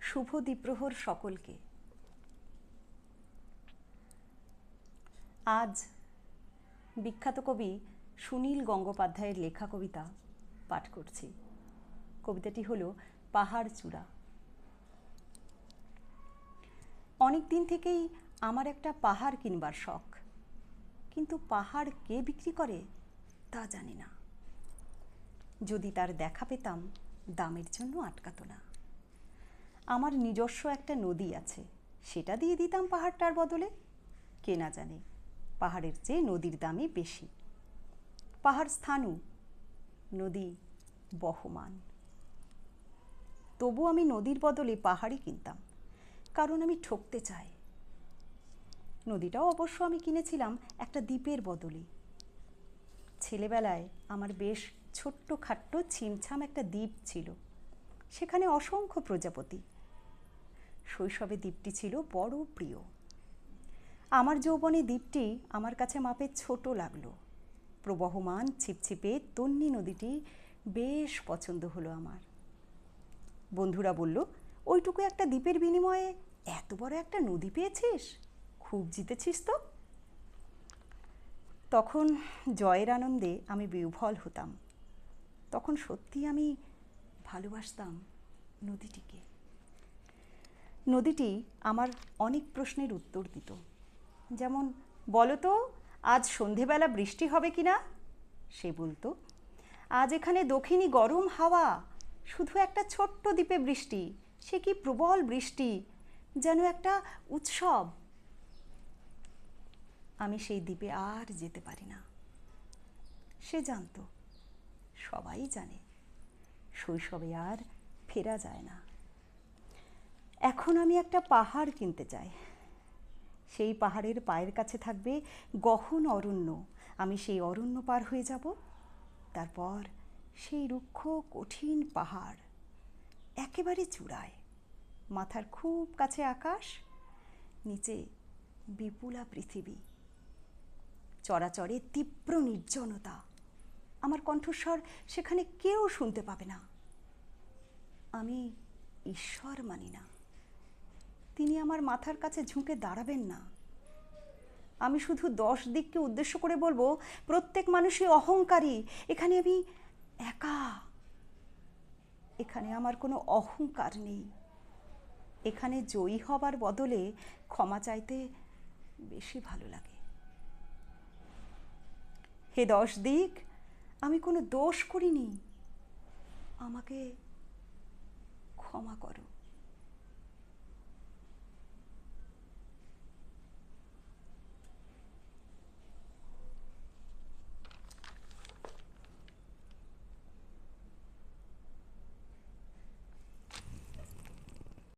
শুভ দ্বিপ্রহর সকলকে। আজ বিখ্যাত কবি সুনীল গঙ্গোপাধ্যায়ের লেখা কবিতা পাঠ করছি। কবিতাটি হলো পাহাড় চূড়া। অনেক দিন থেকেই আমার একটা পাহাড় কিনবার শখ, কিন্তু পাহাড় কে বিক্রি করে তা জানি না। যদি তার দেখা পেতাম, দামের জন্য আটকাতো না। আমার নিজস্ব একটা নদী আছে, সেটা দিয়ে দিতাম পাহাড়টার বদলে। কে না জানে পাহাড়ের চেয়ে নদীর দামই বেশি। পাহাড় স্থাণু, নদী বহমান। তবু আমি নদীর বদলে পাহাড়ই কিনতাম, কারণ আমি ঠকতে চাই। নদীটাও অবশ্য আমি কিনেছিলাম একটা দ্বীপের বদলে। ছেলেবেলায় আমার বেশ ছোট্ট খাট্ট ছিমছাম একটা দ্বীপ ছিল, সেখানে অসংখ্য প্রজাপতি। শৈশবে দ্বীপটি ছিল বড় প্রিয়। আমার যৌবনে দ্বীপটি আমার কাছে মাপে ছোট লাগলো। প্রবহমান ছিপছিপে তন্নি নদীটি বেশ পছন্দ হলো আমার। বন্ধুরা বলল, ওইটুকু একটা দ্বীপের বিনিময়ে এত বড় একটা নদী পেয়েছিস, খুব জিতেছিস তো। তখন জয়ের আনন্দে আমি বিহ্বল হতাম। তখন সত্যি আমি ভালোবাসতাম নদীটিকে। নদীটি আমার অনেক প্রশ্নের উত্তর দিত। যেমন, বলো তো আজ সন্ধেবেলা বৃষ্টি হবে কি না? সে বলতো, আজ এখানে দক্ষিণী গরম হাওয়া, শুধু একটা ছোট্ট দ্বীপে বৃষ্টি, সে কি প্রবল বৃষ্টি, যেন একটা উৎসব। আমি সেই দ্বীপে আর যেতে পারি না। সে জানতো, সবাই জানে, শৈশবে আর ফেরা যায় না। এখন আমি একটা পাহাড় কিনতে চাই। সেই পাহাড়ের পায়ের কাছে থাকবে গহন অরণ্য। আমি সেই অরণ্য পার হয়ে যাব। তারপর সেই রুক্ষ কঠিন পাহাড়, একেবারে চূড়ায়, মাথার খুব কাছে আকাশ, নিচে বিপুলা পৃথিবী, চরাচরে তীব্র নির্জনতা। আমার কণ্ঠস্বর সেখানে কেউ শুনতে পাবে না। আমি ঈশ্বর মানি না, তিনি আমার মাথার কাছে ঝুঁকে দাঁড়াবেন না। আমি শুধু 10 দিককে উদ্দেশ্য করে বলবো, প্রত্যেক মানুষই অহংকারী, এখানে আমি একা। এখানে আমার কোনো অহংকার নেই। এখানে জয়ী হবার বদলে ক্ষমা চাইতে বেশি ভালো লাগে। হে 10 দিক, আমি কোনো দোষ করিনি, আমাকে ক্ষমা করো।